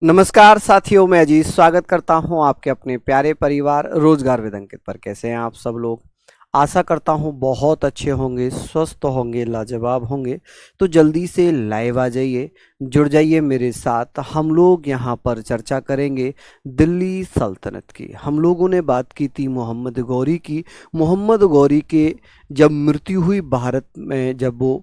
नमस्कार साथियों, मैं अजीत स्वागत करता हूं आपके अपने प्यारे परिवार रोजगार विद अंकित पर। कैसे हैं आप सब लोग? आशा करता हूं बहुत अच्छे होंगे, स्वस्थ होंगे, लाजवाब होंगे। तो जल्दी से लाइव आ जाइए, जुड़ जाइए मेरे साथ। हम लोग यहां पर चर्चा करेंगे दिल्ली सल्तनत की। हम लोगों ने बात की थी मोहम्मद गौरी की। मोहम्मद गौरी के जब मृत्यु हुई भारत में, जब वो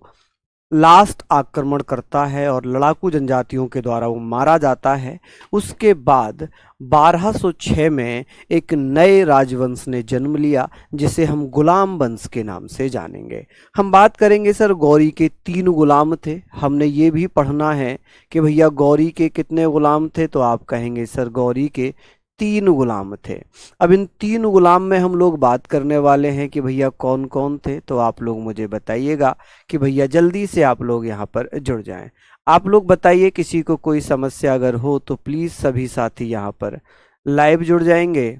लास्ट आक्रमण करता है और लड़ाकू जनजातियों के द्वारा वो मारा जाता है, उसके बाद 1206 में एक नए राजवंश ने जन्म लिया जिसे हम गुलाम वंश के नाम से जानेंगे। हम बात करेंगे सर, गौरी के 3 गुलाम थे। हमने ये भी पढ़ना है कि भैया गौरी के कितने गुलाम थे, तो आप कहेंगे सर गौरी के 3 गुलाम थे। अब इन 3 गुलाम में हम लोग बात करने वाले हैं कि भैया कौन कौन थे, तो आप लोग मुझे बताइएगा कि भैया जल्दी से आप लोग यहाँ पर जुड़ जाएं। आप लोग बताइए, किसी को कोई समस्या अगर हो तो प्लीज सभी साथी यहाँ पर लाइव जुड़ जाएंगे।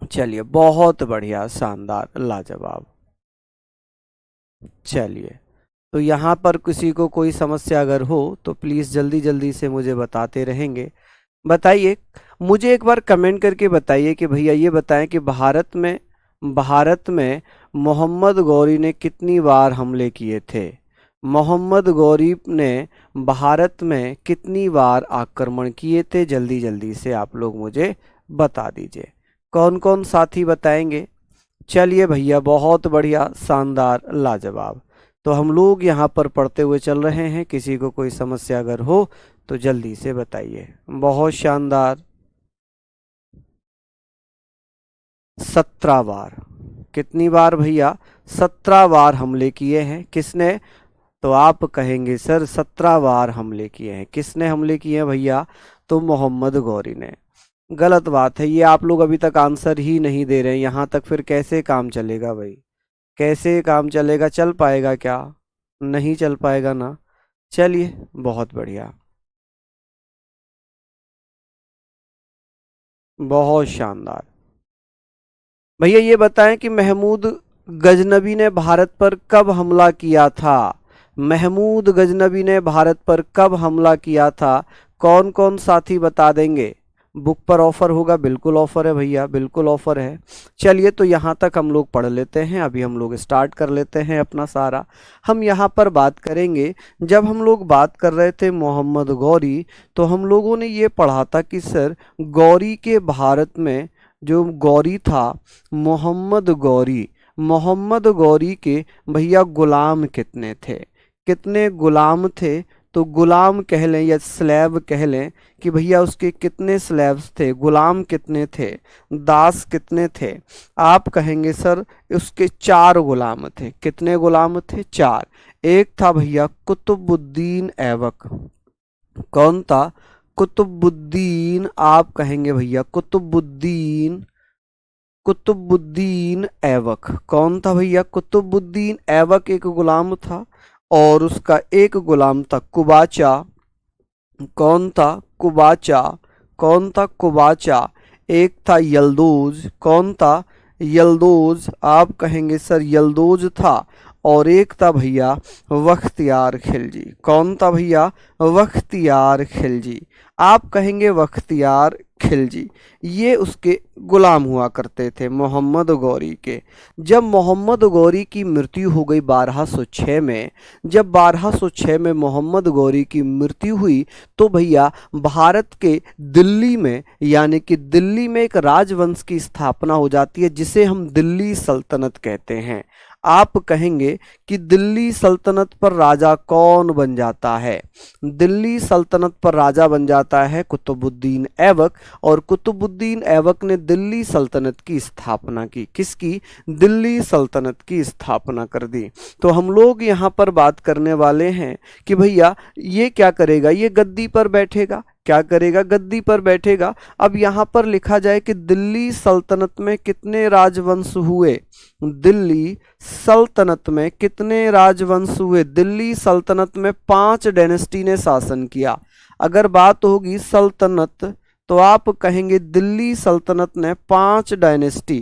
चलिए, बहुत बढ़िया, शानदार, लाजवाब। चलिए, तो यहाँ पर किसी को कोई समस्या अगर हो तो प्लीज जल्दी जल्दी से मुझे बताते रहेंगे। बताइए, मुझे एक बार कमेंट करके बताइए कि भैया ये बताएं कि भारत में मोहम्मद गौरी ने कितनी बार हमले किए थे। मोहम्मद गौरी ने भारत में कितनी बार आक्रमण किए थे? जल्दी जल्दी से आप लोग मुझे बता दीजिए। कौन कौन साथी बताएंगे? चलिए भैया, बहुत बढ़िया, शानदार, लाजवाब। तो हम लोग यहाँ पर पढ़ते हुए चल रहे हैं। किसी को कोई समस्या अगर हो तो जल्दी से बताइए। बहुत शानदार। 17 बार। कितनी बार भैया? 17 बार हमले किए हैं। किसने? तो आप कहेंगे सर 17 बार हमले किए हैं। किसने हमले किए हैं भैया? तो मोहम्मद गौरी ने। गलत बात है, ये आप लोग अभी तक आंसर ही नहीं दे रहे हैं। यहाँ तक फिर कैसे काम चलेगा भाई? कैसे काम चलेगा? चल पाएगा क्या? नहीं चल पाएगा ना। चलिए, बहुत बढ़िया, बहुत शानदार। भैया ये बताएं कि महमूद गजनबी ने भारत पर कब हमला किया था? महमूद गजनबी ने भारत पर कब हमला किया था? कौन कौन साथी बता देंगे? बुक पर ऑफर होगा? बिल्कुल ऑफर है भैया, बिल्कुल ऑफर है। चलिए, तो यहाँ तक हम लोग पढ़ लेते हैं। अभी हम लोग स्टार्ट कर लेते हैं अपना सारा। हम यहाँ पर बात करेंगे, जब हम लोग बात कर रहे थे मोहम्मद गौरी, तो हम लोगों ने ये पढ़ा था कि सर गौरी के भारत में जो गौरी था, मोहम्मद गौरी के भैया गुलाम कितने थे? कितने गुलाम थे? तो गुलाम कह लें या स्लेव कह लें कि भैया उसके कितने स्लेव्स थे, गुलाम कितने थे, दास कितने थे? आप कहेंगे सर उसके 4 गुलाम थे। कितने गुलाम थे? 4। एक था भैया कुतुबुद्दीन ऐबक। कौन था? कुतुबुद्दीन। आप कहेंगे भैया कुतुबुद्दीन ऐबक। कौन था भैया? कुतुबुद्दीन ऐबक एक गुलाम था। और उसका एक गुलाम था कुबाचा। कौन था? कुबाचा। कौन था? कुबाचा। एक था यल्दोज। कौन था? यल्दोज। आप कहेंगे सर यल्दोज था। और एक था भैया बख्तियार खिलजी। कौन था भैया? बख्तियार खिलजी। आप कहेंगे बख्तियार खिलजी। ये उसके गुलाम हुआ करते थे मोहम्मद गौरी के। जब मोहम्मद गौरी की मृत्यु हो गई 1206 में, जब 1206 में मोहम्मद गौरी की मृत्यु हुई, तो भैया भारत के दिल्ली में, यानी कि दिल्ली में एक राजवंश की स्थापना हो जाती है जिसे हम दिल्ली सल्तनत कहते हैं। आप कहेंगे कि दिल्ली सल्तनत पर राजा कौन बन जाता है? दिल्ली सल्तनत पर राजा बन जाता है कुतुबुद्दीन ऐबक। और कुतुबुद्दीन ऐबक ने दिल्ली सल्तनत की स्थापना की। किसकी? दिल्ली सल्तनत की स्थापना कर दी। तो हम लोग यहाँ पर बात करने वाले हैं कि भैया ये क्या करेगा? ये गद्दी पर बैठेगा। क्या करेगा? गद्दी पर बैठेगा। अब यहाँ पर लिखा जाए कि दिल्ली सल्तनत में कितने राजवंश हुए? दिल्ली सल्तनत में कितने राजवंश हुए? दिल्ली सल्तनत में 5 डायनेस्टी ने शासन किया। अगर बात होगी सल्तनत, तो आप कहेंगे दिल्ली सल्तनत ने 5 डायनेस्टी।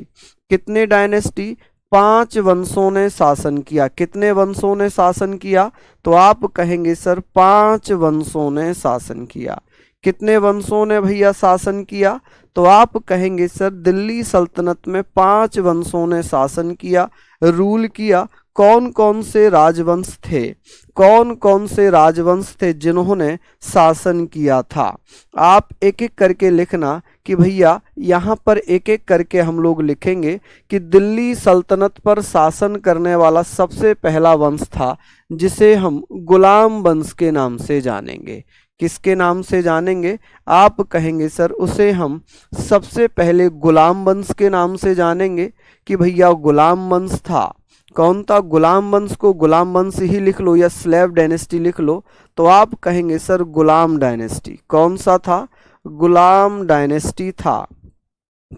कितने डायनेस्टी? 5 वंशों ने शासन किया। कितने वंशों ने शासन किया? तो आप कहेंगे सर 5 वंशों ने शासन किया। कितने वंशों ने भैया शासन किया? तो आप कहेंगे सर दिल्ली सल्तनत में 5 वंशों ने शासन किया, रूल किया। कौन कौन से राजवंश थे? कौन कौन से राजवंश थे जिन्होंने शासन किया था? आप एक एक करके लिखना कि भैया यहाँ पर एक एक करके हम लोग लिखेंगे कि दिल्ली सल्तनत पर शासन करने वाला सबसे पहला वंश था जिसे हम गुलाम वंश के नाम से जानेंगे। किसके नाम से जानेंगे? आप कहेंगे सर उसे हम सबसे पहले गुलाम वंश के नाम से जानेंगे कि भैया गुलाम वंश था। कौन था? गुलाम वंश को गुलाम वंश ही लिख लो या स्लेव डायनेस्टी लिख लो। तो आप कहेंगे सर गुलाम डायनेस्टी। कौन सा था? गुलाम डायनेस्टी था।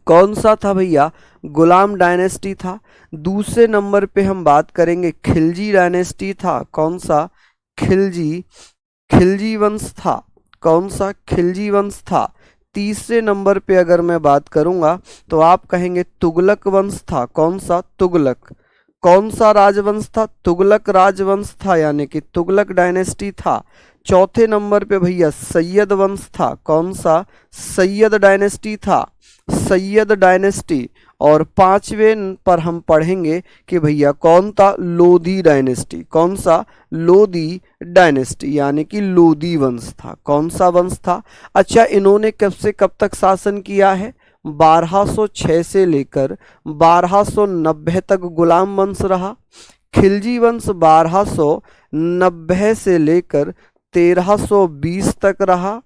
कौन सा था भैया? गुलाम डायनेस्टी था। दूसरे नंबर पे हम बात करेंगे खिलजी डायनेस्टी था। कौन सा? खिलजी। खिलजी वंश था। कौन सा? खिलजी वंश था। तीसरे नंबर पे अगर मैं बात करूंगा तो आप कहेंगे तुगलक वंश था। कौन सा? तुगलक। कौन सा राजवंश था? तुगलक राजवंश था, यानी कि तुगलक डायनेस्टी था। चौथे नंबर पे भैया सैयद वंश था। कौन सा? सैयद डायनेस्टी था। सैयद डायनेस्टी। और पांचवें पर हम पढ़ेंगे कि भैया कौन था? लोधी डायनेस्टी। कौन सा? लोधी डायनेस्टी, यानी कि लोधी वंश था। कौन सा वंश था? अच्छा, इन्होंने कब से कब तक शासन किया है? 1206 से लेकर 1290 तक गुलाम वंश रहा। खिलजी वंश 1290 से लेकर 1320 तक रहा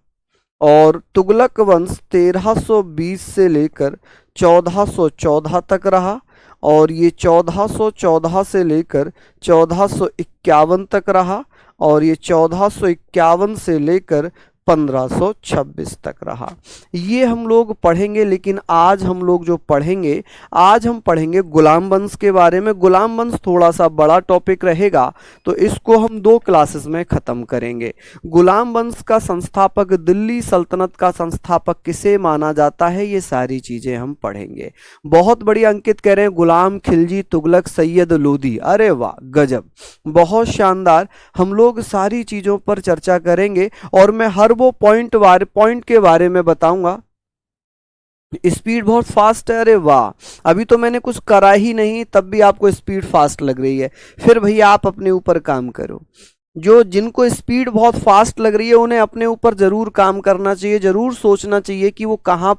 और तुगलक वंश 1320 से लेकर 1414 तक रहा और ये 1414 से लेकर 1451 तक रहा और ये 1451 से लेकर 1526 तक रहा। ये हम लोग पढ़ेंगे, लेकिन आज हम लोग जो पढ़ेंगे, आज हम पढ़ेंगे गुलाम वंश के बारे में। गुलाम वंश थोड़ा सा बड़ा टॉपिक रहेगा तो इसको हम 2 क्लासेस में ख़त्म करेंगे। गुलाम वंश का संस्थापक, दिल्ली सल्तनत का संस्थापक किसे माना जाता है, ये सारी चीज़ें हम पढ़ेंगे। बहुत बढ़िया। अंकित कह रहे हैं गुलाम, खिलजी, तुगलक, सैयद, लोधी। अरे वाह, गजब, बहुत शानदार। हम लोग सारी चीज़ों पर चर्चा करेंगे और मैं हर वो पॉइंट के बारे में बताऊंगा। स्पीड बहुत फास्ट है। अरे वाह, अभी तो मैंने कुछ करा ही नहीं तब भी आपको स्पीड फास्ट लग रही है। फिर भैया आप अपने ऊपर काम करो। जो जिनको स्पीड बहुत फास्ट लग रही है उन्हें अपने ऊपर जरूर काम करना चाहिए, जरूर सोचना चाहिए कि वो कहाँ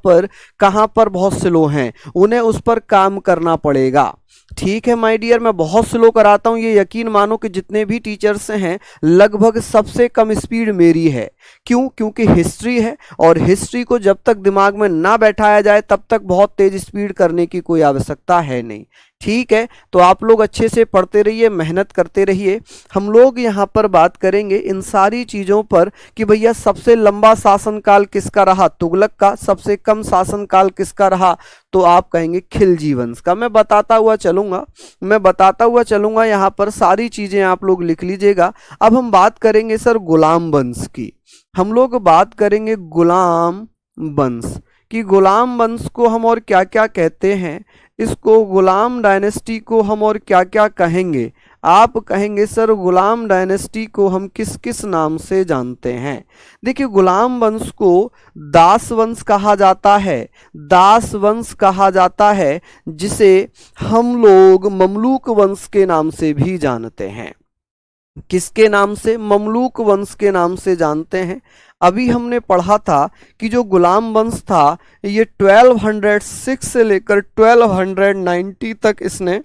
पर बहुत स्लो हैं, उन्हें उस पर काम करना पड़ेगा। ठीक है माय डियर, मैं बहुत स्लो कराता हूँ, ये यकीन मानो कि जितने भी टीचर्स हैं लगभग सबसे कम स्पीड मेरी है। क्यों? क्योंकि हिस्ट्री है और हिस्ट्री को जब तक दिमाग में ना बैठाया जाए तब तक बहुत तेज स्पीड करने की कोई आवश्यकता है नहीं। ठीक है, तो आप लोग अच्छे से पढ़ते रहिए, मेहनत करते रहिए। हम लोग यहाँ पर बात करेंगे इन सारी चीज़ों पर कि भैया सबसे लंबा शासनकाल किसका रहा? तुगलक का। सबसे कम शासनकाल किसका रहा? तो आप कहेंगे खिलजी वंश का। मैं बताता हुआ चलूंगा यहाँ पर सारी चीज़ें आप लोग लिख लीजिएगा। अब हम बात करेंगे सर गुलाम वंश की। हम लोग बात करेंगे गुलाम वंश कि गुलाम वंश को हम और क्या क्या कहते हैं, इसको गुलाम डायनेस्टी को हम और क्या क्या कहेंगे। आप कहेंगे सर गुलाम डायनेस्टी को हम किस किस नाम से जानते हैं। देखिए, गुलाम वंश को दास वंश कहा जाता है। दास वंश कहा जाता है जिसे हम लोग ममलूक वंश के नाम से भी जानते हैं। किसके नाम से? ममलूक वंश के नाम से जानते हैं। अभी हमने पढ़ा था कि जो गुलाम वंश था ये 1206 से लेकर 1290 तक इसने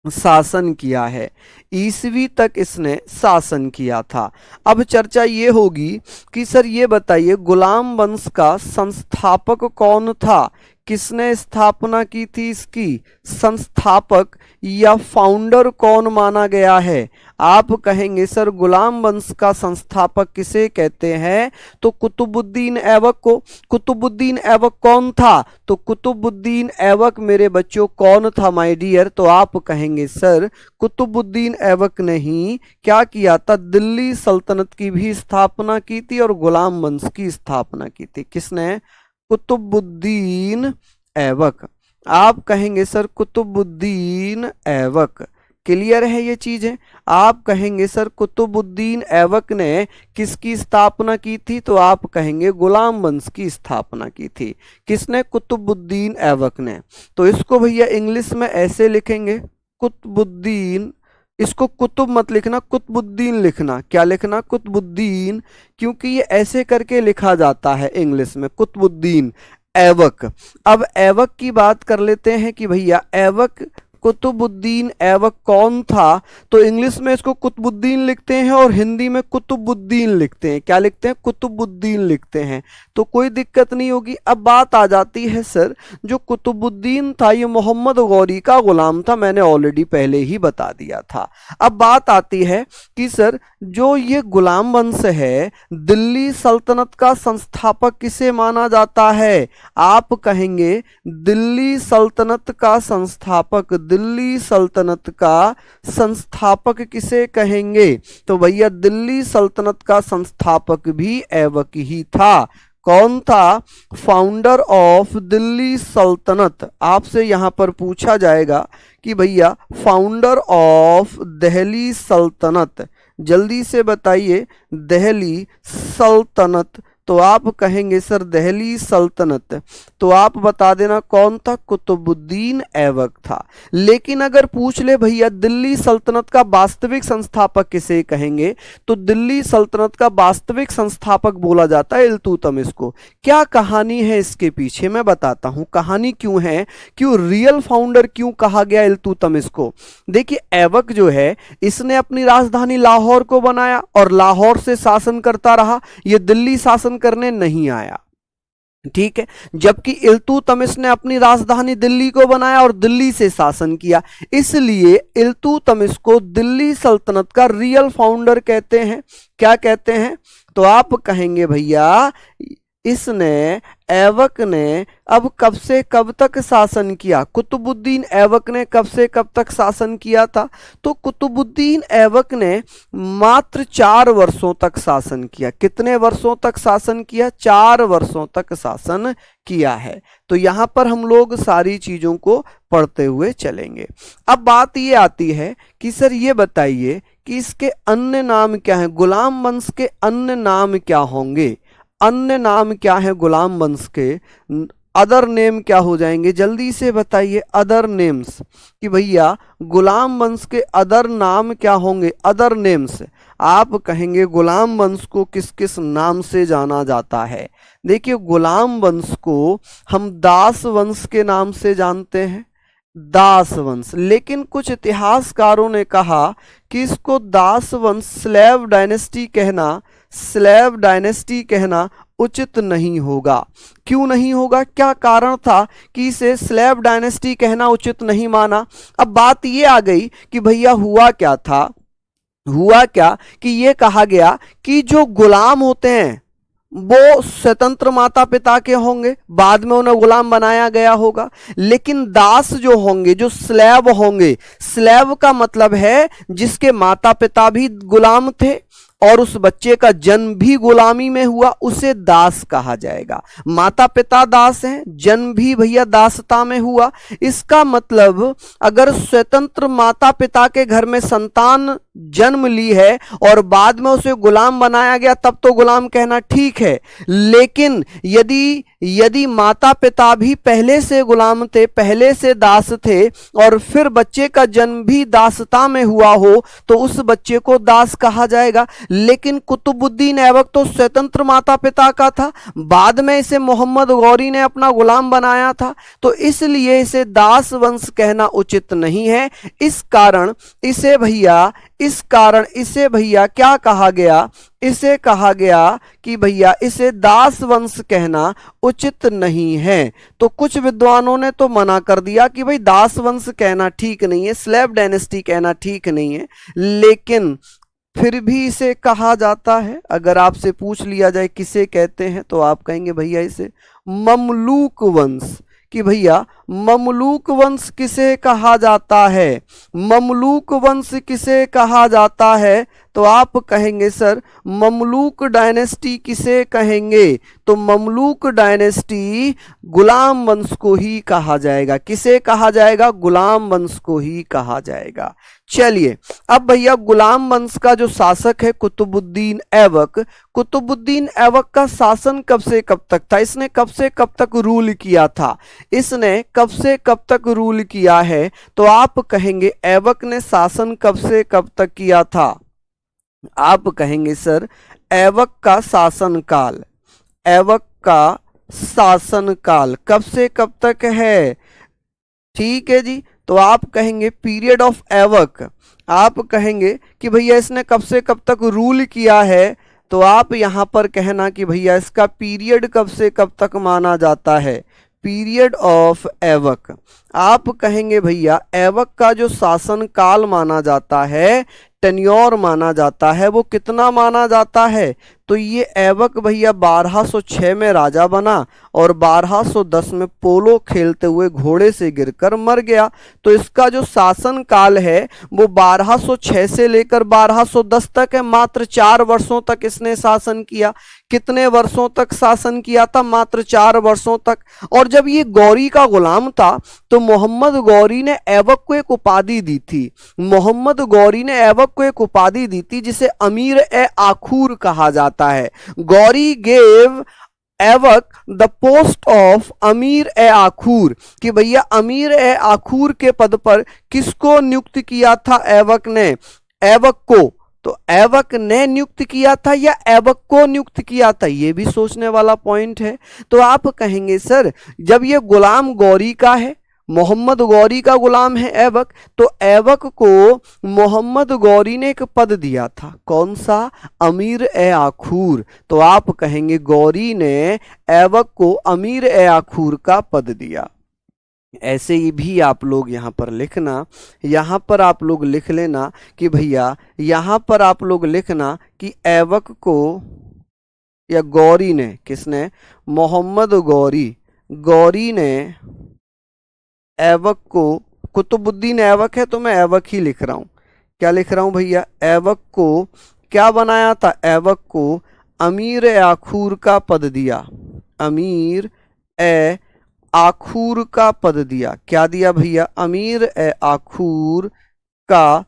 शासन किया है, ईसवी तक इसने शासन किया था। अब चर्चा ये होगी कि सर ये बताइए गुलाम वंश का संस्थापक कौन था, किसने स्थापना की थी इसकी? संस्थापक या फाउंडर कौन माना गया है? आप कहेंगे सर गुलाम वंश का संस्थापक किसे कहते हैं? तो कुतुबुद्दीन ऐबक को। कुतुबुद्दीन ऐबक कौन था? तो कुतुबुद्दीन ऐबक मेरे बच्चों कौन था माय डियर? तो आप कहेंगे सर कुतुबुद्दीन ऐबक ने ही क्या किया था? दिल्ली सल्तनत की भी स्थापना की थी और गुलाम वंश की स्थापना की थी। किसने? कुतुबुद्दीन ऐबक। आप कहेंगे सर कुतुबुद्दीन ऐबक क्लियर है ये चीजें? आप कहेंगे सर कुतुबुद्दीन ऐबक ने किसकी स्थापना की थी, तो आप कहेंगे गुलाम वंश की स्थापना की थी। किसने? कुतुबुद्दीन ऐबक ने। तो इसको भैया इंग्लिश में ऐसे लिखेंगे कुतुबुद्दीन, इसको कुतुब मत लिखना, कुतुबुद्दीन लिखना। क्या लिखना? कुतुबुद्दीन, क्योंकि ये ऐसे करके लिखा जाता है इंग्लिश में, कुतुबुद्दीन ऐबक। अब ऐबक की बात कर लेते हैं कि भैया ऐबक, कुतुबुद्दीन ऐबक कौन था? तो इंग्लिश में इसको कुतुबुद्दीन लिखते हैं और हिंदी में कुतुबुद्दीन लिखते हैं। क्या लिखते हैं? कुतुबुद्दीन लिखते हैं। तो कोई दिक्कत नहीं होगी। अब बात आ जाती है सर, जो कुतुबुद्दीन था ये मोहम्मद गौरी का गुलाम था, मैंने ऑलरेडी पहले ही बता दिया था। अब बात आती है कि सर जो ये गुलाम वंश है, दिल्ली सल्तनत का संस्थापक किसे माना जाता है? आप कहेंगे दिल्ली सल्तनत का संस्थापक, दिल्ली सल्तनत का संस्थापक किसे कहेंगे? तो भैया दिल्ली सल्तनत का संस्थापक भी ऐबक ही था। कौन था? फाउंडर ऑफ दिल्ली सल्तनत। आपसे यहां पर पूछा जाएगा कि भैया फाउंडर ऑफ दिल्ली सल्तनत, जल्दी से बताइए, दिल्ली सल्तनत। तो आप कहेंगे सर दिल्ली सल्तनत, तो आप बता देना कौन था? कुतुबुद्दीन ऐबक था। लेकिन अगर पूछ ले भैया दिल्ली सल्तनत का वास्तविक संस्थापक किसे कहेंगे, तो दिल्ली सल्तनत का वास्तविक संस्थापक बोला जाता है इल्तुतमिश को। क्या कहानी है इसके पीछे, मैं बताता हूं कहानी क्यों है, क्यों रियल फाउंडर क्यों कहा गया इल्तुतमिश को। देखिए ऐबक जो है इसने अपनी राजधानी लाहौर को बनाया और लाहौर से शासन करता रहा, ये दिल्ली शासन करने नहीं आया, ठीक है। जबकि इल्तुतमिश ने अपनी राजधानी दिल्ली को बनाया और दिल्ली से शासन किया, इसलिए इल्तुतमिश को दिल्ली सल्तनत का रियल फाउंडर कहते हैं। क्या कहते हैं? तो आप कहेंगे भैया इसने, ऐबक ने अब कब से कब तक शासन किया? कुतुबुद्दीन ऐबक ने कब से कब तक शासन किया था? तो कुतुबुद्दीन ऐबक ने मात्र 4 वर्षों तक शासन किया। कितने वर्षों तक शासन किया? 4 वर्षों तक शासन किया है। तो यहां पर हम लोग सारी चीजों को पढ़ते हुए चलेंगे। अब बात ये आती है कि सर ये बताइए कि इसके अन्य नाम क्या हैं, गुलाम वंश के अन्य नाम क्या होंगे? अन्य नाम क्या है गुलाम वंश के? अदर नेम क्या हो जाएंगे? जल्दी से बताइए अदर नेम्स, कि भैया गुलाम वंश के अदर नाम क्या होंगे? Other names. आप कहेंगे गुलाम वंश को किस किस नाम से जाना जाता है? देखिए गुलाम वंश को हम दास वंश के नाम से जानते हैं, दास वंश। लेकिन कुछ इतिहासकारों ने कहा कि इसको दास वंश, स्लेव डायनेस्टी कहना, स्लेव डायनेस्टी कहना उचित नहीं होगा। क्यों नहीं होगा? क्या कारण था कि इसे स्लेव डायनेस्टी कहना उचित नहीं माना? अब बात ये आ गई कि भैया हुआ क्या था, हुआ क्या कि ये कहा गया कि जो गुलाम होते हैं वो स्वतंत्र माता पिता के होंगे, बाद में उन्हें गुलाम बनाया गया होगा। लेकिन दास जो होंगे, जो स्लेव होंगे, स्लेव का मतलब है जिसके माता पिता भी गुलाम थे और उस बच्चे का जन्म भी गुलामी में हुआ, उसे दास कहा जाएगा। माता पिता दास हैं, जन्म भी भैया दासता में हुआ। इसका मतलब अगर स्वतंत्र माता पिता के घर में संतान जन्म ली है और बाद में उसे गुलाम बनाया गया, तब तो गुलाम कहना ठीक है। लेकिन यदि माता पिता भी पहले से गुलाम थे, पहले से दास थे और फिर बच्चे का जन्म भी दासता में हुआ हो, तो उस बच्चे को दास कहा जाएगा। लेकिन कुतुबुद्दीन ऐबक तो स्वतंत्र माता पिता का था, बाद में इसे मोहम्मद गौरी ने अपना गुलाम बनाया था, तो इसलिए इसे दास वंश कहना उचित नहीं है। इस कारण इसे भैया क्या कहा गया? इसे कहा गया कि भैया इसे दास वंश कहना उचित नहीं है। तो कुछ विद्वानों ने तो मना कर दिया कि भाई दास वंश कहना ठीक नहीं है, स्लेव डायनेस्टी कहना ठीक नहीं है, लेकिन फिर भी इसे कहा जाता है। अगर आपसे पूछ लिया जाए किसे कहते हैं, तो आप कहेंगे भैया इसे ममलूक वंश। कि भैया ममलूक वंश किसे कहा जाता है? ममलूक वंश किसे कहा जाता है? तो आप कहेंगे सर ममलूक डायनेस्टी किसे कहेंगे? तो ममलूक डायनेस्टी गुलाम वंश को ही कहा जाएगा। किसे कहा जाएगा? गुलाम वंश को ही कहा जाएगा। चलिए अब भैया गुलाम वंश का जो शासक है कुतुबुद्दीन ऐबक, कुतुबुद्दीन ऐबक का शासन कब से कब तक था? इसने कब से कब तक रूल किया था? इसने कब से कब तक रूल किया है? तो आप कहेंगे ऐबक ने शासन कब से कब तक किया था? आप कहेंगे सर ऐबक का शासनकाल, ऐबक का शासनकाल कब से कब तक है? ठीक है जी, तो आप कहेंगे पीरियड ऑफ ऐबक। आप कहेंगे कि भैया इसने कब से कब तक रूल किया है, तो आप यहां पर कहना कि भैया इसका पीरियड कब से कब तक माना जाता है? Period of Aibak. आप कहेंगे भैया ऐबक का जो शासन काल माना जाता है, टेन्योर माना जाता है, वो कितना माना जाता है? तो ये ऐबक भैया 1206 में राजा बना और 1210 में पोलो खेलते हुए घोड़े से गिरकर मर गया। तो इसका जो शासन काल है वो 1206 से लेकर 1210 तक है। मात्र 4 वर्षों तक इसने शासन किया। कितने वर्षों तक शासन किया था? मात्र 4 वर्षों तक। और जब ये गौरी का गुलाम था तो मोहम्मद गौरी ने ऐबक को एक उपाधि दी थी। मोहम्मद गौरी ने ऐबक को एक उपाधि दी थी जिसे अमीर ए आखूर कहा जाता है। Gauri gave Aibak the post of अमीर ए आखूर, कि भैया अमीर ए आखूर के पद पर किसको नियुक्त किया था ऐबक ने? ऐबक को। तो ऐबक ने नियुक्त किया था या ऐबक को नियुक्त किया था? ये भी सोचने वाला पॉइंट है। तो आप कहेंगे सर जब ये गुलाम गौरी का है, मोहम्मद गौरी का गुलाम है ऐबक, तो ऐबक को मोहम्मद गौरी ने एक पद दिया था। कौन सा? अमीर ए आखूर। तो आप कहेंगे गौरी ने ऐबक को अमीर ए आखूर का पद दिया। ऐसे ही भी आप लोग यहाँ पर लिखना, यहाँ पर आप लोग लिख लेना कि भैया यहाँ पर आप लोग लिखना कि ऐबक को या गौरी ने, किसने? मोहम्मद गौरी, गौरी ने ऐबक को, कुतुबुद्दीन ऐबक है तो मैं ऐबक ही लिख रहा हूं। क्या लिख रहा हूं भैया? ऐबक को क्या बनाया था? ऐबक को अमीर ए आखूर का पद दिया। अमीर ए आखूर का पद दिया। क्या दिया भैया? अमीर ए आखूर का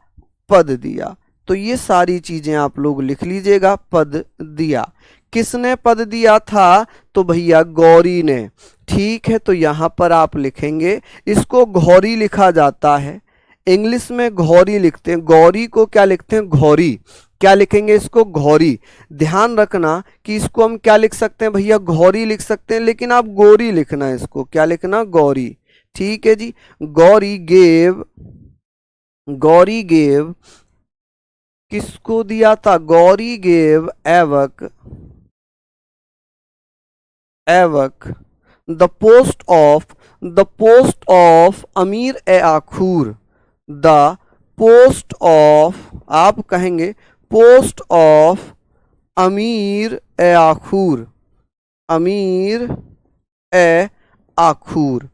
पद दिया। तो ये सारी चीजें आप लोग लिख लीजिएगा। पद दिया, किसने पद दिया था? तो भैया गौरी ने। ठीक है, तो यहां पर आप लिखेंगे, इसको घौरी लिखा जाता है, इंग्लिश में घौरी लिखते हैं। गौरी को क्या लिखते हैं? घौरी। क्या लिखेंगे? इसको घौरी। ध्यान रखना कि इसको हम क्या लिख सकते हैं भैया? घौरी लिख सकते हैं, लेकिन आप गौरी लिखना। इसको क्या लिखना? गौरी। ठीक है जी। गौरी गेव, गौरी गेव किसको दिया था? Gauri gave Aibak, Aibak the post of अमीर ए आखूर, द पोस्ट ऑफ, आप कहेंगे पोस्ट ऑफ अमीर ए आखूर, अमीर ए आखूर।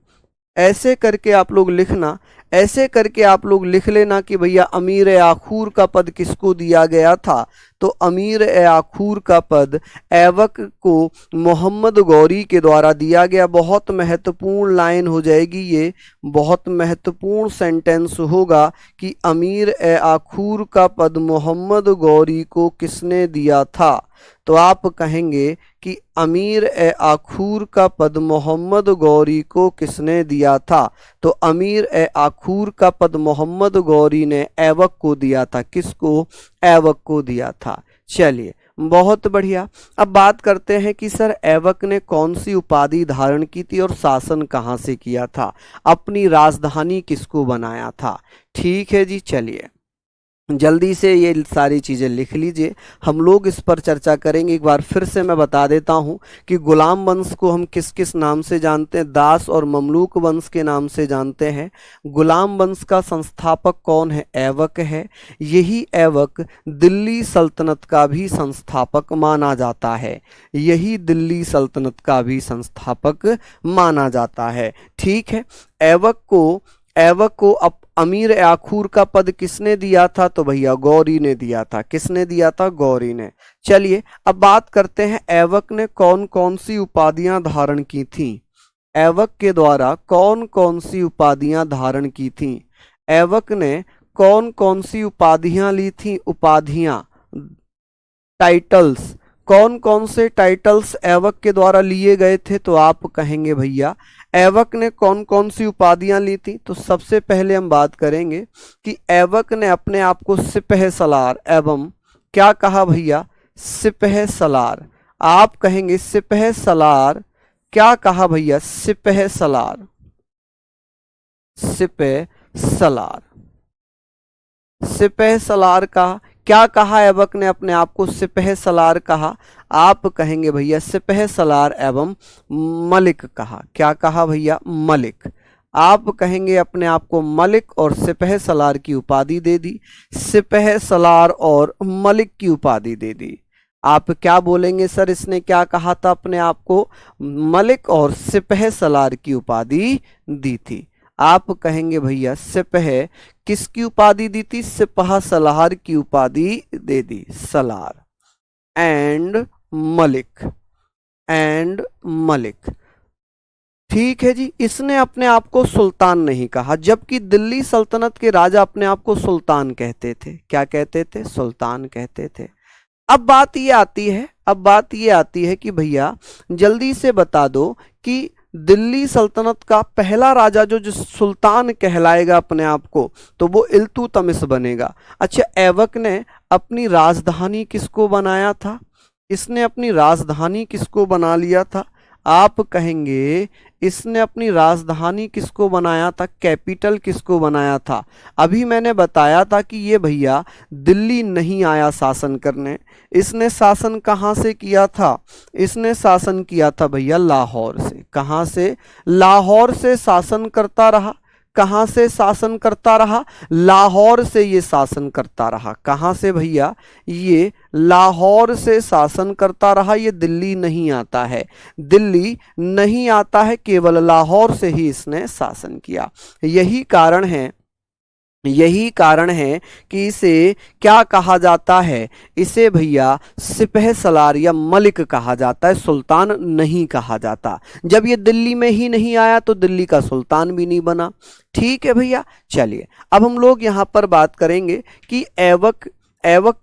ऐसे करके आप लोग लिखना, ऐसे करके आप लोग लिख लेना कि भैया अमीर ए आखूर का पद किसको दिया गया था? तो अमीर ए आखूर का पद ऐबक को मोहम्मद गौरी के द्वारा दिया गया। बहुत महत्वपूर्ण लाइन हो जाएगी ये, बहुत महत्वपूर्ण सेंटेंस होगा कि अमीर ए आखूर का पद मोहम्मद गौरी को किसने दिया था? तो आप कहेंगे कि अमीर ए आखूर का पद मोहम्मद गौरी को किसने दिया था? तो अमीर ए आखूर का पद मोहम्मद गौरी ने ऐबक को दिया था। किसको? ऐबक को दिया था। चलिए बहुत बढ़िया। अब बात करते हैं कि सर ऐबक ने कौन सी उपाधि धारण की थी और शासन कहाँ से किया था, अपनी राजधानी किसको बनाया था। ठीक है जी, चलिए जल्दी से ये सारी चीज़ें लिख लीजिए, हम लोग इस पर चर्चा करेंगे। एक बार फिर से मैं बता देता हूँ कि गुलाम वंश को हम किस किस नाम से जानते हैं? दास और ममलूक वंश के नाम से जानते हैं। गुलाम वंश का संस्थापक कौन है? ऐबक है। यही ऐबक दिल्ली सल्तनत का भी संस्थापक माना जाता है, यही दिल्ली सल्तनत का भी संस्थापक माना जाता है। ठीक है, ऐबक को अमीर आखूर का पद किसने दिया था? तो भैया गौरी ने दिया था। किसने दिया था? गौरी ने। चलिए अब बात करते हैं ऐवक ने कौन कौन सी उपाधियां धारण की थी। ऐवक के द्वारा कौन कौन सी उपाधियां धारण की थी? ऐवक ने कौन कौन सी उपाधियां ली थी? उपाधियां, टाइटल्स, कौन कौन से टाइटल्स ऐवक के द्वारा लिए गए थे? तो आप कहेंगे भैया ऐवक ने कौन कौन सी उपाधियां ली थी। तो सबसे पहले हम बात करेंगे कि ऐवक ने अपने आप को सिपह सलार एवं क्या कहा भैया? सिपह सलार। आप कहेंगे सिपह सलार, क्या कहा भैया? सिपह सलार, सिपह सलार, सिपह सलार कहा। क्या कहा ऐवक ने अपने आप को? सिपह सलार कहा। आप कहेंगे भैया सिपह सलार एवं मलिक कहा। क्या कहा भैया? मलिक। आप कहेंगे अपने आप को मलिक और सिपह सलार की उपाधि दे दी। सिपह सलार और मलिक की उपाधि दे दी। आप क्या बोलेंगे सर इसने क्या कहा था अपने आप को? मलिक और सिपह सलार की उपाधि दी थी। आप कहेंगे भैया सिपह किसकी उपाधि दी थी? सिपह सलार की उपाधि दे दी। सलार एंड मलिक, एंड मलिक। ठीक है जी। इसने अपने आप को सुल्तान नहीं कहा, जबकि दिल्ली सल्तनत के राजा अपने आप को सुल्तान कहते थे। क्या कहते थे? सुल्तान कहते थे। अब बात ये आती है कि भैया जल्दी से बता दो कि दिल्ली सल्तनत का पहला राजा जो सुल्तान कहलाएगा अपने आप को, तो वो इल्तुतमिश बनेगा। अच्छा, ऐवक ने अपनी राजधानी किसको बनाया था? इसने अपनी राजधानी किसको बना लिया था? आप कहेंगे इसने अपनी राजधानी किसको बनाया था? कैपिटल किसको बनाया था? अभी मैंने बताया था कि ये भैया दिल्ली नहीं आया शासन करने। इसने शासन कहाँ से किया था? इसने शासन किया था भैया लाहौर से। कहाँ से? लाहौर से शासन करता रहा। कहाँ से शासन करता रहा? लाहौर से ये शासन करता रहा। कहाँ से भैया? ये लाहौर से शासन करता रहा। ये दिल्ली नहीं आता है, दिल्ली नहीं आता है, केवल लाहौर से ही इसने शासन किया। यही कारण है कि इसे क्या कहा जाता है? इसे भैया सिपह सलार या मलिक कहा जाता है, सुल्तान नहीं कहा जाता। जब ये दिल्ली में ही नहीं आया तो दिल्ली का सुल्तान भी नहीं बना। ठीक है भैया। चलिए अब हम लोग यहाँ पर बात करेंगे कि ऐवक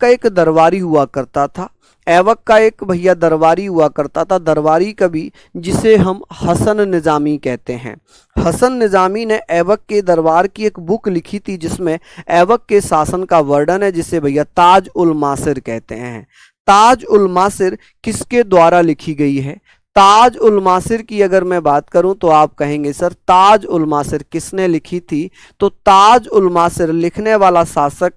का एक दरबारी हुआ करता था। ऐवक का एक भैया दरबारी हुआ करता था, दरबारी कवि, जिसे हम हसन निजामी कहते हैं। हसन निजामी ने ऐवक के दरबार की एक बुक लिखी थी जिसमें ऐवक के शासन का वर्णन है, जिसे भैया ताज उल मासिर कहते हैं। ताज उल मासिर किसके द्वारा लिखी गई है? ताज उल मासिर की अगर मैं बात करूं तो आप कहेंगे सर ताज उल मासिर किसने लिखी थी? तो ताज उल मासिर लिखने वाला शासक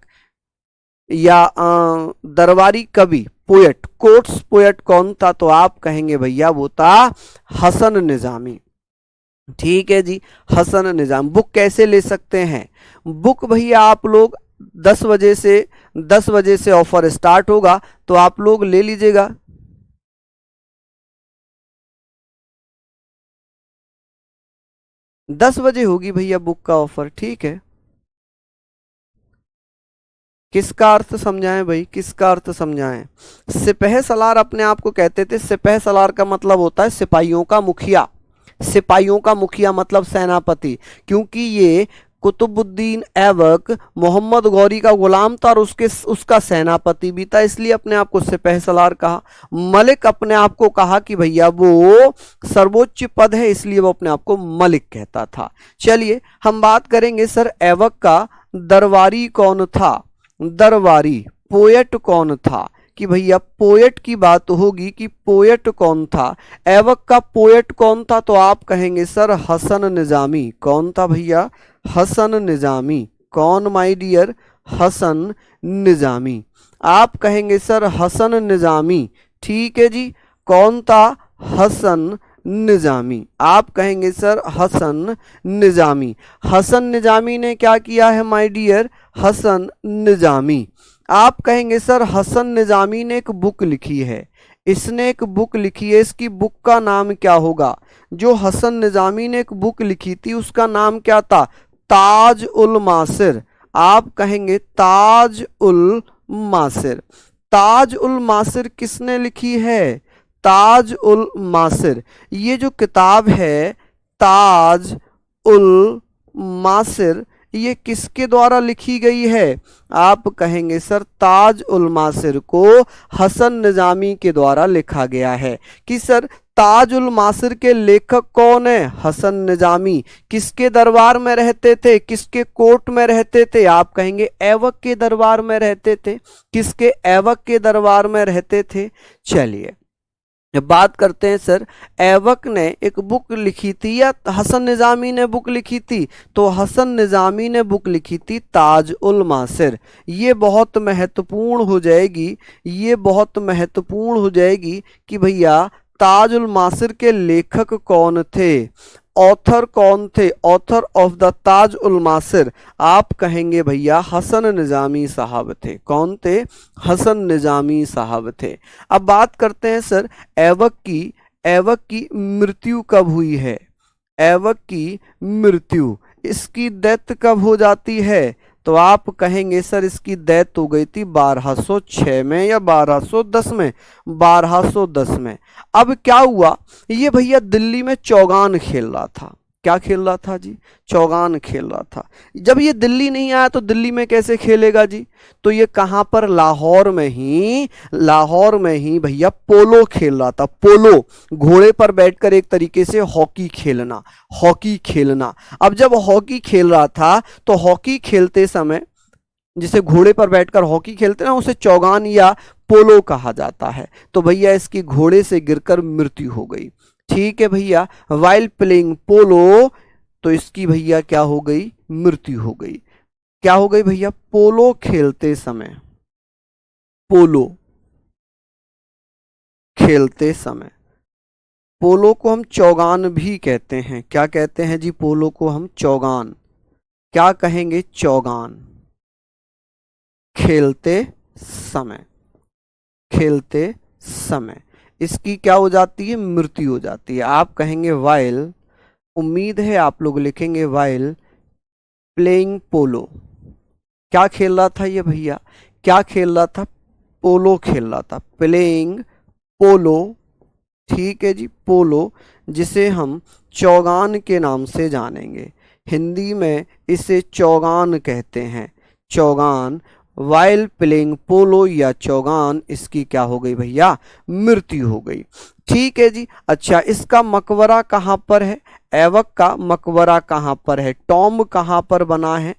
या दरबारी कवि, पोएट, कोट्स पोएट कौन था? तो आप कहेंगे भैया वो था हसन निजामी। ठीक है जी, हसन निजाम। बुक कैसे ले सकते हैं? बुक भैया आप लोग 10 बजे से ऑफर स्टार्ट होगा, तो आप लोग ले लीजिएगा। दस बजे होगी भैया बुक का ऑफर। ठीक है, किसका अर्थ समझाएं भाई, किसका अर्थ समझाएं? सिपह सलार अपने आप को कहते थे। सिपह सलार का मतलब होता है सिपाहियों का मुखिया। सिपाहियों का मुखिया मतलब सेनापति, क्योंकि ये कुतुबुद्दीन ऐबक मोहम्मद गौरी का गुलाम था और उसका सेनापति भी था, इसलिए अपने आप को सिपह सलार कहा। मलिक अपने आप को कहा कि भैया वो सर्वोच्च पद है, इसलिए वो अपने आप को मलिक कहता था। चलिए हम बात करेंगे सर ऐबक का दरबारी कौन था? दरबारी पोएट कौन था? कि भैया पोएट की बात होगी कि पोएट कौन था, ऐबक का पोएट कौन था? तो आप कहेंगे सर हसन निजामी। कौन था भैया? हसन निजामी। कौन माय डियर? हसन निजामी। आप कहेंगे सर हसन निजामी। ठीक है जी, कौन था? हसन निजामी। आप कहेंगे सर हसन निजामी। हसन निजामी ने क्या किया है माय डियर? हसन निजामी। आप कहेंगे सर हसन निजामी ने एक बुक लिखी है। इसने एक बुक लिखी है, इसकी बुक का नाम क्या होगा? जो हसन निजामी ने एक बुक लिखी थी उसका नाम क्या था? ताज उल मासिर, आप कहेंगे ताज उल मासिर। ताज उल मासिर किसने लिखी है? ताज उल मासिर, ये जो किताब है ताज उल मासिर, ये किसके द्वारा लिखी गई है? आप कहेंगे सर ताज उल मासिर को हसन निजामी के द्वारा लिखा गया है। कि सर ताज उल मासिर के लेखक कौन है? हसन निजामी। किसके दरबार में रहते थे? किसके कोर्ट में रहते थे? आप कहेंगे ऐबक के दरबार में रहते थे। किसके? ऐबक के दरबार में रहते थे। चलिए जब बात करते हैं सर, ऐबक ने एक बुक लिखी थी या हसन निजामी ने बुक लिखी थी? तो हसन निजामी ने बुक लिखी थी ताज उल मासिर। ये बहुत महत्वपूर्ण हो जाएगी, ये बहुत महत्वपूर्ण हो जाएगी कि भैया ताज उल मासिर के लेखक कौन थे, ऑथर कौन थे, author of the Taj ul Maasir? आप कहेंगे भैया हसन निजामी साहब थे। कौन थे? हसन निजामी साहब थे। अब बात करते हैं सर ऐबक की मृत्यु कब हुई है? ऐबक की मृत्यु, इसकी डेथ कब हो जाती है? तो आप कहेंगे सर इसकी डेथ हो गई थी 1206 में या 1210 में, 1210 में। अब क्या हुआ, ये भैया दिल्ली में चौगान खेल रहा था। क्या खेल रहा था जी? चौगान खेल रहा था। जब ये दिल्ली नहीं आया तो दिल्ली में कैसे खेलेगा जी? तो ये कहां पर? लाहौर में ही भैया पोलो खेल रहा था। पोलो, घोड़े पर बैठकर एक तरीके से हॉकी खेलना। अब जब हॉकी खेल रहा था तो हॉकी खेलते समय, जिसे घोड़े पर बैठकर हॉकी खेलते ना, उसे चौगान या पोलो कहा जाता है। तो भैया इसकी घोड़े से गिरकर मृत्यु हो गई। ठीक है भैया, वाइल प्लेइंग पोलो, तो इसकी भैया क्या हो गई? मृत्यु हो गई। क्या हो गई भैया? पोलो खेलते समय, पोलो खेलते समय। पोलो को हम चौगान भी कहते हैं। क्या कहते हैं जी? पोलो को हम चौगान, क्या कहेंगे? चौगान। खेलते समय इसकी क्या हो जाती है? मृत्यु हो जाती है। आप कहेंगे वाइल, उम्मीद है आप लोग लिखेंगे वाइल प्लेइंग पोलो। क्या खेल रहा था ये भैया? क्या खेल रहा था? पोलो खेल रहा था। प्लेइंग पोलो, ठीक है जी, पोलो, जिसे हम चौगान के नाम से जानेंगे। हिंदी में इसे चौगान कहते हैं। चौगान, वाइल प्लेइंग पोलो या चौगान, इसकी क्या हो गई भैया? मृत्यु हो गई। ठीक है जी। अच्छा, इसका मकबरा कहाँ पर है? ऐबक का मकबरा कहाँ पर है? टॉम्ब कहाँ पर बना है?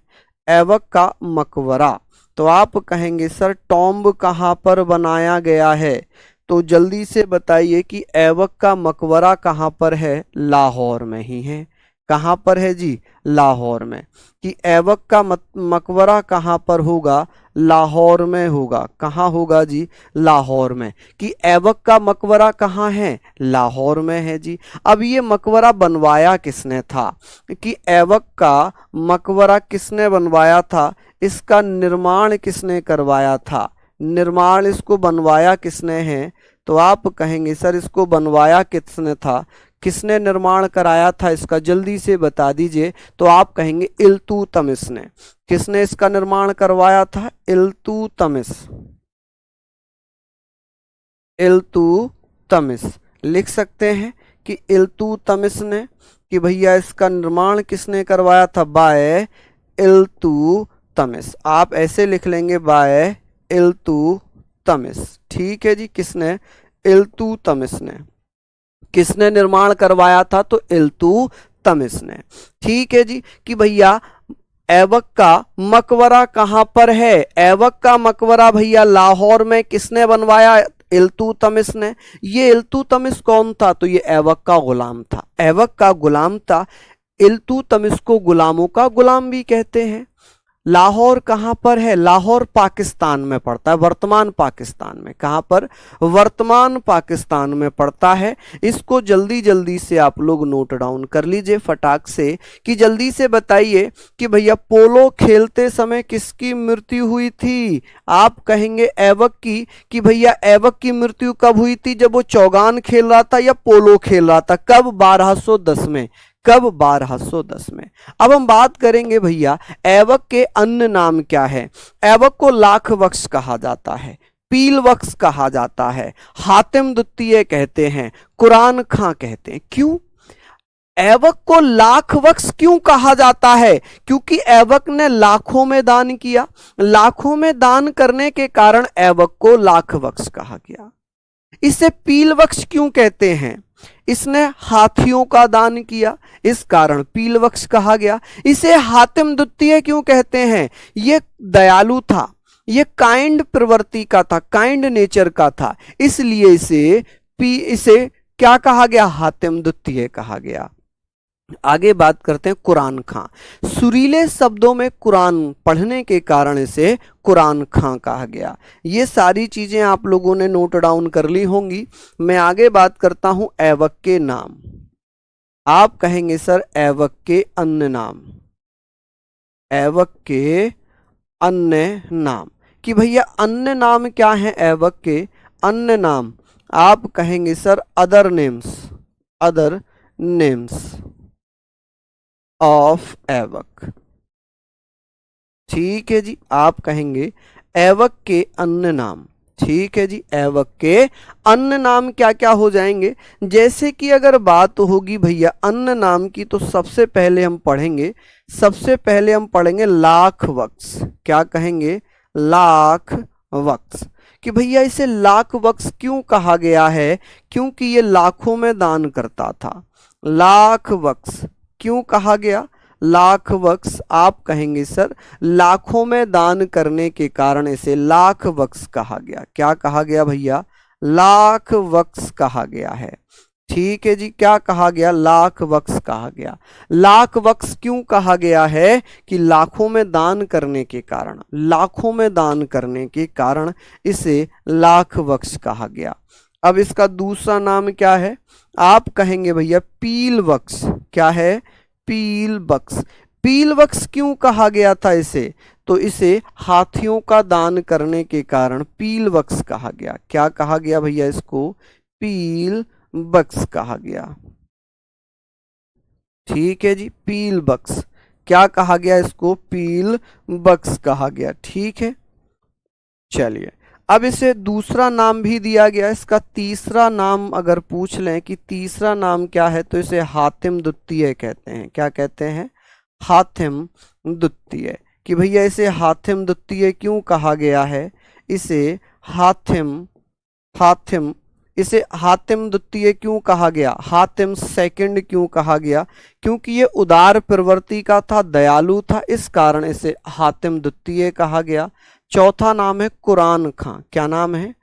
ऐबक का मकबरा। तो आप कहेंगे सर टॉम्ब कहाँ पर बनाया गया है? तो जल्दी से बताइए कि ऐबक का मकबरा कहाँ पर है? लाहौर में ही है। कहाँ पर है जी? लाहौर में। कि ऐबक का मकबरा कहाँ पर होगा? लाहौर में होगा। कहाँ होगा जी? लाहौर में। कि ऐबक का मकबरा कहाँ है? लाहौर में है जी। अब ये मकबरा बनवाया किसने था? कि ऐबक का मकबरा किसने बनवाया था? इसका निर्माण किसने करवाया था? निर्माण इसको बनवाया किसने है? तो आप कहेंगे सर इसको बनवाया किसने था? किसने निर्माण कराया था इसका? जल्दी से बता दीजिए। तो आप कहेंगे इल्तुतमिश ने। किसने इसका निर्माण करवाया था? इल्तुतमिश। इल्तुतमिश लिख सकते हैं कि इल्तुतमिश ने। कि भैया इसका निर्माण किसने करवाया था? बाय इल्तुतमिश। आप ऐसे लिख लेंगे बाय इल्तुतमिश। ठीक है जी। किसने? इल्तुतमिश ने। किसने निर्माण करवाया था? तो इल्तुतमिश ने। ठीक है जी। कि भैया ऐबक का मकबरा कहाँ पर है? ऐबक का मकबरा भैया लाहौर में। किसने बनवाया? इल्तुतमिश ने। ये इल्तुतमिश कौन था? तो ये ऐबक का गुलाम था। ऐबक का गुलाम था। इल्तुतमिश को गुलामों का गुलाम भी कहते हैं। लाहौर कहाँ पर है? लाहौर पाकिस्तान में पड़ता है, वर्तमान पाकिस्तान में। कहाँ पर? वर्तमान पाकिस्तान में पड़ता है। इसको जल्दी जल्दी से आप लोग नोट डाउन कर लीजिए फटाक से। कि जल्दी से बताइए कि भैया पोलो खेलते समय किसकी मृत्यु हुई थी? आप कहेंगे ऐबक की। कि भैया ऐबक की मृत्यु कब हुई थी? जब वो चौगान खेल रहा था या पोलो खेल रहा था? कब? 1210 में। कब? 1210 में। अब हम बात करेंगे भैया ऐवक के अन्य नाम क्या है। ऐवक को लाख वक्ष कहा जाता है, पील वक्ष कहा जाता है, हातिम द्वितीय कहते हैं, कुरान खां कहते हैं। क्यों ऐवक को लाख वक्ष क्यों कहा जाता है? क्योंकि ऐवक ने लाखों में दान किया, लाखों में दान करने के कारण ऐवक को लाख वक्ष कहा गया। इसे पील वक्ष क्यों कहते हैं? इसने हाथियों का दान किया, इस कारण पील वक्ष कहा गया। इसे हातिम द्वितीय क्यों कहते हैं? ये दयालु था, ये काइंड प्रवृत्ति का था, काइंड नेचर का था, इसलिए इसे क्या कहा गया? हातिम द्वितीय कहा गया। आगे बात करते हैं कुरान खां। सुरीले शब्दों में कुरान पढ़ने के कारण इसे कुरान खां कहा गया। ये सारी चीजें आप लोगों ने नोट डाउन कर ली होंगी। मैं आगे बात करता हूं ऐवक के नाम। आप कहेंगे सर ऐवक के अन्य नाम, ऐवक के अन्य नाम, कि भैया अन्य नाम क्या है ऐवक के? अन्य नाम आप कहेंगे sir other names, other names of Aibak. ठीक है जी, आप कहेंगे ऐवक के अन्य नाम। ठीक है जी, ऐवक के अन्य नाम क्या क्या हो जाएंगे? जैसे कि अगर बात होगी भैया अन्य नाम की, तो सबसे पहले हम पढ़ेंगे लाख वक्ष। क्या कहेंगे? लाख वक्ष। कि भैया इसे लाख वक्ष क्यों कहा गया है? क्योंकि ये लाखों में दान करता था। लाख वक्ष क्यों कहा गया? लाख वक्ष आप कहेंगे सर लाखों में दान करने के कारण इसे लाख वक्ष कहा गया। क्या कहा गया भैया? लाख वक्ष कहा गया है। ठीक है जी, क्या कहा गया? लाख वक्ष कहा गया। लाख वक्ष क्यों कहा गया है? कि लाखों में दान करने के कारण, लाखों में दान करने के कारण इसे लाख वक्ष कहा गया। अब इसका दूसरा नाम क्या है? आप कहेंगे भैया पील वक्ष। क्या है? पील वक्ष। पील वक्ष क्यों कहा गया था इसे? तो इसे हाथियों का दान करने के कारण पील वक्ष कहा गया। क्या कहा गया भैया? इसको पील वक्ष कहा गया। ठीक है जी, पील वक्ष क्या कहा गया? इसको पील वक्ष कहा गया। ठीक है, चलिए अब इसे दूसरा नाम भी दिया गया। इसका तीसरा नाम अगर पूछ लें कि तीसरा नाम क्या है, तो इसे हातिम द्वितीय कहते हैं। क्या कहते हैं? हातिम द्वितीय। कि भैया इसे हातिम द्वितीय क्यों कहा गया है? इसे हातिम द्वितीय क्यों कहा गया? हातिम सेकंड क्यों कहा गया? क्योंकि ये उदार प्रवृत्ति का था, दयालु था, इस कारण इसे हातिम द्वितीय कहा गया। चौथा नाम है कुरान खां। क्या नाम है?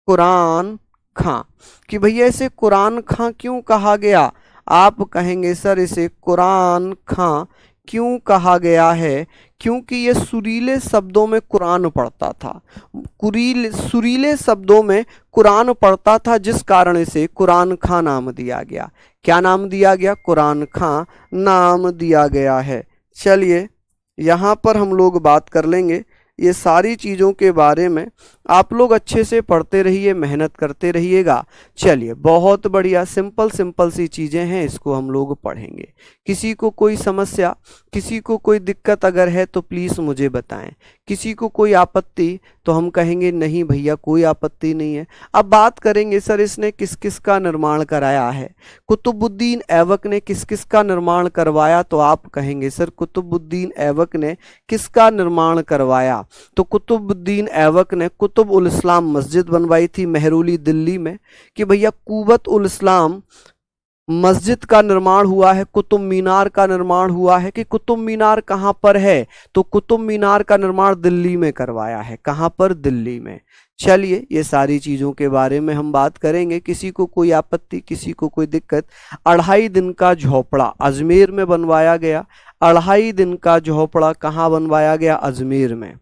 कुरान खां। कि भैया इसे कुरान खां क्यों कहा गया? आप कहेंगे सर इसे कुरान खां क्यों कहा गया है? क्योंकि ये सुरीले शब्दों में कुरान पढ़ता था, सुरीले शब्दों में कुरान पढ़ता था, जिस कारण इसे कुरान खां नाम दिया गया। क्या नाम दिया गया? कुरान खां नाम दिया गया है। चलिए यहाँ पर हम लोग बात कर लेंगे ये सारी चीज़ों के बारे में। आप लोग अच्छे से पढ़ते रहिए, मेहनत करते रहिएगा। चलिए बहुत बढ़िया, सिंपल सिंपल सी चीज़ें हैं, इसको हम लोग पढ़ेंगे। किसी को कोई समस्या, किसी को कोई दिक्कत अगर है तो प्लीज़ मुझे बताएं। किसी को कोई आपत्ति तो हम कहेंगे नहीं भैया कोई आपत्ति नहीं है। अब बात करेंगे सर इसने किस किस का निर्माण कराया है। कुतुबुद्दीन ऐबक ने किस किस का निर्माण करवाया? तो आप कहेंगे सर कुतुबुद्दीन ऐबक ने किसका निर्माण करवाया? तो कुतुबुद्दीन ऐबक ने कुतुब उल इस्लाम मस्जिद बनवाई थी मेहरौली दिल्ली में। कि भैया कुवत उल इस्लाम मस्जिद का निर्माण हुआ है, कुतुब मीनार का निर्माण हुआ है। कि कुतुब मीनार कहाँ पर है? तो कुतुब मीनार का निर्माण दिल्ली में करवाया है। कहाँ पर? दिल्ली में। चलिए ये सारी चीज़ों के बारे में हम बात करेंगे। किसी को कोई आपत्ति, किसी को कोई दिक्कत। 2.5 दिन का झोपड़ा अजमेर में बनवाया गया। 2.5 दिन का झोपड़ा कहाँ बनवाया गया? अजमेर में।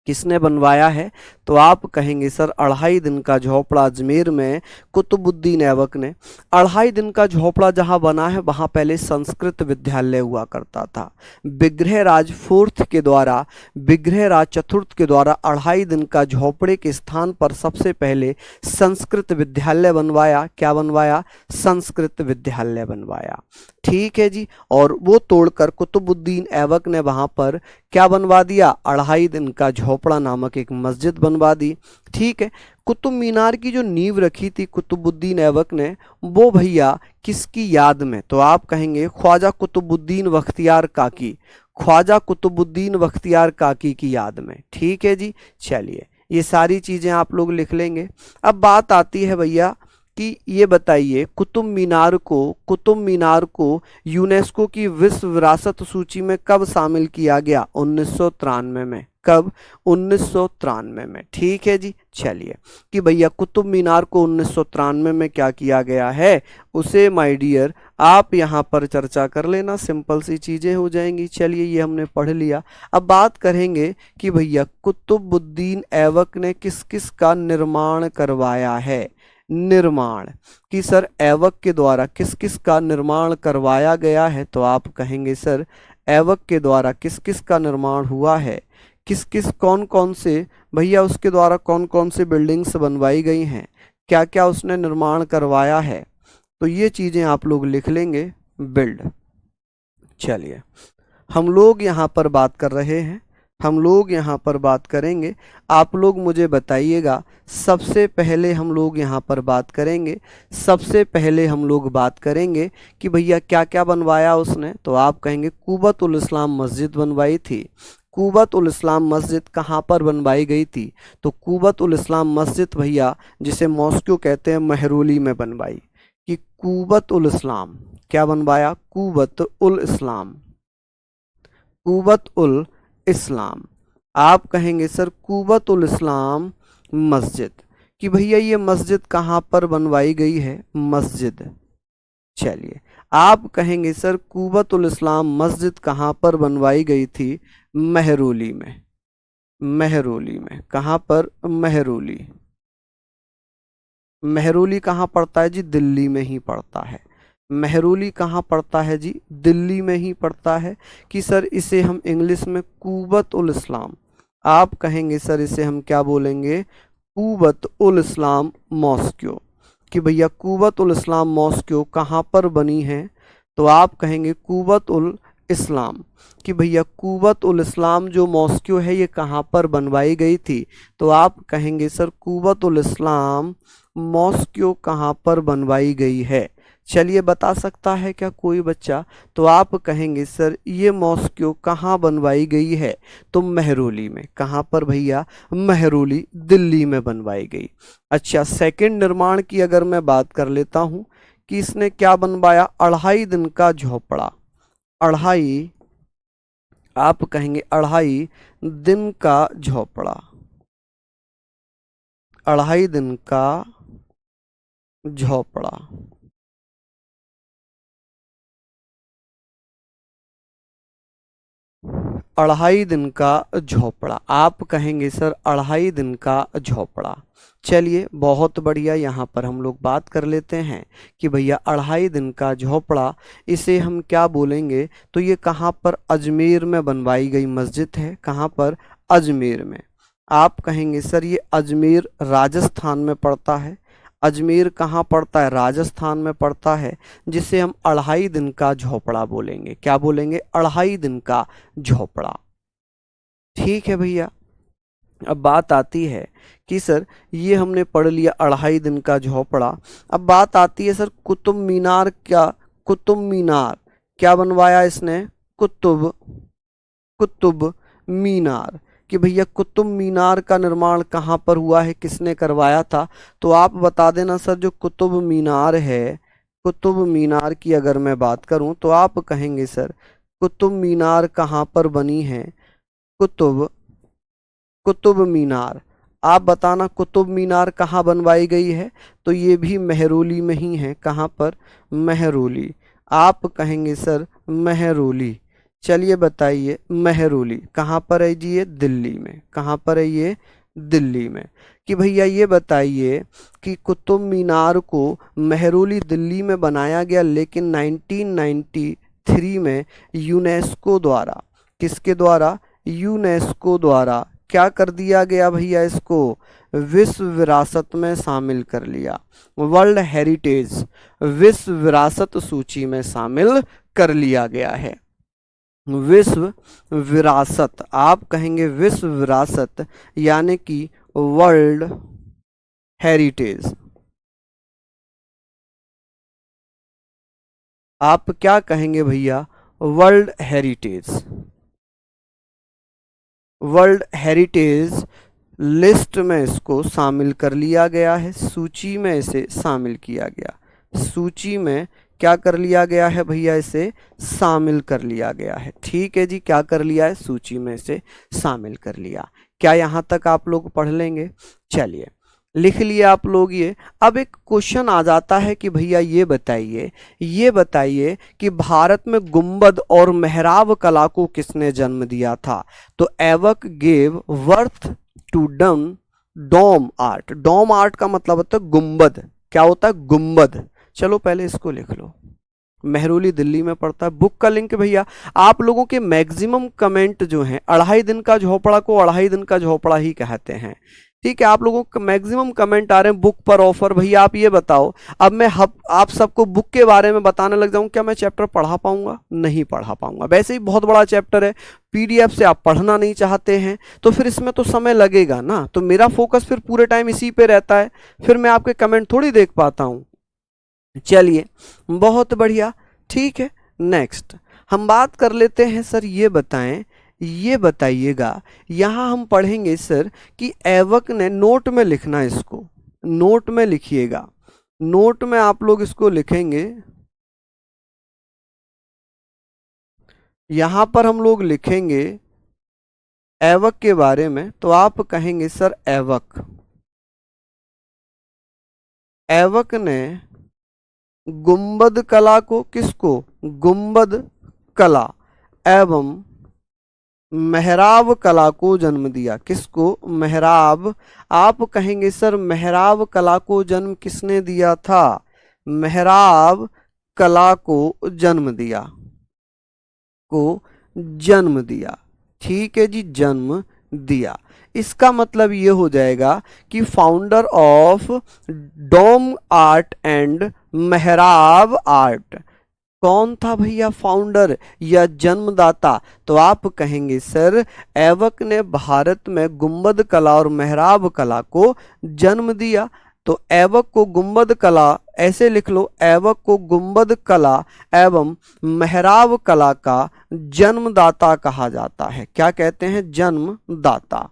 किसने बनवाया है? तो आप कहेंगे सर 2.5 दिन का झोपड़ा अजमेर में कुतुबुद्दीन ऐबक ने। 2.5 दिन का झोपड़ा जहां बना है वहां पहले संस्कृत विद्यालय हुआ करता था। विग्रहराज फोर्थ के द्वारा, विग्रहराज चतुर्थ के द्वारा 2.5 दिन का झोपड़े के स्थान पर सबसे पहले संस्कृत विद्यालय बनवाया। क्या बनवाया? संस्कृत विद्यालय बनवाया। ठीक है जी। और वो तोड़कर कुतुबुद्दीन ऐबक ने वहां पर क्या बनवा दिया? 2.5 दिन का झोपड़ा नामक एक मस्जिद बनवा दी। ठीक है। कुतुब मीनार की जो नींव रखी थी कुतुबुद्दीन ऐबक ने, वो भैया किसकी याद में? तो आप कहेंगे ख्वाजा कुतुबुद्दीन बख्तियार काकी, ख्वाजा कुतुबुद्दीन बख्तियार काकी की याद में। ठीक है जी। चलिए, ये सारी चीजें आप लोग लिख लेंगे। अब बात आती है भैया कि ये बताइए कुतुब मीनार को यूनेस्को की विश्व विरासत सूची में कब शामिल किया गया? 1993 में। कब? 1993 में। ठीक है जी। चलिए, कि भैया कुतुब मीनार को 1993 में क्या किया गया है, उसे माय डियर आप यहाँ पर चर्चा कर लेना, सिंपल सी चीजें हो जाएंगी। चलिए, ये हमने पढ़ लिया। अब बात करेंगे कि भैया कुतुबुद्दीन ऐबक ने किस किस का निर्माण करवाया है। निर्माण कि सर ऐबक के द्वारा किस किस का निर्माण करवाया गया है? तो आप कहेंगे सर ऐबक के द्वारा किस किस का निर्माण हुआ है, किस किस कौन कौन से भैया उसके द्वारा कौन कौन से बिल्डिंग्स बनवाई गई हैं, क्या क्या उसने निर्माण करवाया है, तो ये चीजें आप लोग लिख लेंगे। बिल्ड। चलिए, हम लोग यहाँ पर बात कर रहे हैं, हम लोग यहाँ पर बात करेंगे। आप लोग मुझे बताइएगा, सबसे पहले हम लोग यहाँ पर बात करेंगे, सबसे पहले हम लोग बात करेंगे कि भैया क्या क्या बनवाया उसने। तो आप कहेंगे कुबत उल इस्लाम मस्जिद बनवाई थी। कुबत उल इस्लाम मस्जिद कहाँ पर बनवाई गई थी? तो कुबत उल इस्लाम मस्जिद भैया जिसे मॉस्को कहते हैं, महरौली में बनवाई। कि कुबत उल इस्लाम क्या बनवाया? कुबत उल इस्लाम, कुबत उल इस्लाम। आप कहेंगे सर कुबत उल इस्लाम मस्जिद, कि भैया ये मस्जिद कहाँ पर बनवाई गई है? मस्जिद। चलिए, आप कहेंगे सर कुबत उल इस्लाम मस्जिद कहाँ पर बनवाई गई थी? महरौली में। महरौली में। कहाँ पर? महरौली। महरौली कहाँ पड़ता है जी? दिल्ली में ही पड़ता है। महरौली कहाँ पड़ता है जी? दिल्ली में ही पड़ता है। कि सर इसे हम इंग्लिश में कुबत उल इस्लाम, आप कहेंगे सर इसे हम क्या बोलेंगे? कुबत उल इस्लाम मॉस्को। कि भैया कुबत उल इस्लाम मॉस्को कहाँ पर बनी है? तो आप कहेंगे कुबत उल इस्लाम। कि भैया कुबत उल इस्लाम जो मॉस्को है ये कहाँ पर बनवाई गई थी? तो आप कहेंगे सर कुबत उल इस्लाम मॉस्को कहाँ पर बनवाई गई है? चलिए, बता सकता है क्या कोई बच्चा? तो आप कहेंगे सर ये मॉस्को कहाँ बनवाई गई है? तो महरौली में। कहाँ पर भैया? महरौली, दिल्ली में बनवाई गई। अच्छा, सेकंड निर्माण की अगर मैं बात कर लेता हूँ कि इसने क्या बनवाया? 2.5 दिन का झोपड़ा। अढ़ाई, आप कहेंगे 2.5 दिन का झोपड़ा, 2.5 दिन का झोपड़ा। 2.5 दिन का झोपड़ा। आप कहेंगे सर 2.5 दिन का झोपड़ा। चलिए, बहुत बढ़िया। यहाँ पर हम लोग बात कर लेते हैं कि भैया 2.5 दिन का झोपड़ा, इसे हम क्या बोलेंगे? तो ये कहाँ पर? अजमेर में बनवाई गई मस्जिद है। कहाँ पर? अजमेर में। आप कहेंगे सर ये अजमेर राजस्थान में पड़ता है। अजमेर कहाँ पड़ता है? राजस्थान में पड़ता है, जिसे हम 2.5 दिन का झोपड़ा बोलेंगे। क्या बोलेंगे? 2.5 दिन का झोपड़ा। ठीक है भैया। अब बात आती है कि सर ये हमने पढ़ लिया 2.5 दिन का झोपड़ा। अब बात आती है सर कुतुब मीनार, क्या कुतुब मीनार क्या बनवाया इसने? कुतुब, कुतुब मीनार। कि भैया कुतुब मीनार का निर्माण कहाँ पर हुआ है, किसने करवाया था? तो आप बता देना सर। जो कुतुब मीनार है, कुतुब मीनार की अगर मैं बात करूं तो आप कहेंगे सर कुतुब मीनार कहाँ पर बनी है? कुतुब, कुतुब मीनार। आप बताना कुतुब मीनार कहाँ बनवाई गई है? तो ये भी महरौली में ही है। कहाँ पर? महरौली। आप कहेंगे सर महरौली। चलिए बताइए, महरौली कहाँ पर है जी? ये दिल्ली में। कहाँ पर है ये? दिल्ली में। कि भैया ये बताइए कि कुतुब मीनार को मेहरौली दिल्ली में बनाया गया, लेकिन 1993 में यूनेस्को द्वारा, किसके द्वारा, यूनेस्को द्वारा क्या कर दिया गया भैया, इसको विश्व विरासत में शामिल कर लिया, वर्ल्ड हेरिटेज, विश्व विरासत सूची में शामिल कर लिया गया है। विश्व विरासत, आप कहेंगे विश्व विरासत यानी कि वर्ल्ड हेरिटेज। आप क्या कहेंगे भैया, world heritage. World heritage list में इसको शामिल कर लिया गया है, सूची में इसे शामिल किया गया, सूची में क्या कर लिया गया है भैया, इसे शामिल कर लिया गया है। ठीक है जी, क्या कर लिया है, सूची में इसे शामिल कर लिया। क्या यहां तक आप लोग पढ़ लेंगे? चलिए लिख लिए आप लोग ये। अब एक क्वेश्चन आ जाता है कि भैया ये बताइए कि भारत में गुंबद और मेहराब कला को किसने जन्म दिया था? तो Aibak gave birth to dome art. Dome art का मतलब होता है गुंबद। क्या होता है? गुंबद। चलो पहले इसको लिख लो, मेहरौली दिल्ली में पड़ता है। बुक का लिंक भैया, आप लोगों के मैक्सिमम कमेंट जो हैं, 2.5 दिन का झोपड़ा को 2.5 दिन का झोपड़ा ही कहते हैं। ठीक है, आप लोगों को मैक्सिमम कमेंट आ रहे हैं बुक पर ऑफर। भैया आप ये बताओ, अब मैं आप सबको बुक के बारे में बताने लग जाऊं, क्या मैं चैप्टर पढ़ा पाऊंगा? नहीं पढ़ा पाऊंगा। वैसे ही बहुत बड़ा चैप्टर है, पीडीएफ से आप पढ़ना नहीं चाहते हैं तो फिर इसमें तो समय लगेगा ना, तो मेरा फोकस फिर पूरे टाइम इसी पे रहता है, फिर मैं आपके कमेंट थोड़ी देख पाता हूं। चलिए बहुत बढ़िया, ठीक है। नेक्स्ट हम बात कर लेते हैं सर, ये बताइएगा, यहां हम पढ़ेंगे सर कि एवक ने, नोट में लिखना, इसको नोट में लिखिएगा, नोट में आप लोग इसको लिखेंगे, यहां पर हम लोग लिखेंगे एवक के बारे में, तो आप कहेंगे सर एवक ने गुंबद कला को, किसको? गुंबद कला एवं मेहराब कला को जन्म दिया। किसको? मेहराब। आप कहेंगे सर मेहराब कला को जन्म किसने दिया था? मेहराब कला को जन्म दिया, ठीक है जी, जन्म दिया। इसका मतलब ये हो जाएगा कि founder of dome art and mehrab art कौन था भैया? फाउंडर या जन्मदाता? तो आप कहेंगे सर एवक ने भारत में गुंबद कला और मेहराब कला को जन्म दिया। तो एवक को गुंबद कला, ऐसे लिख लो, एवक को गुंबद कला एवं मेहराब कला का जन्मदाता कहा जाता है। क्या कहते हैं? जन्मदाता।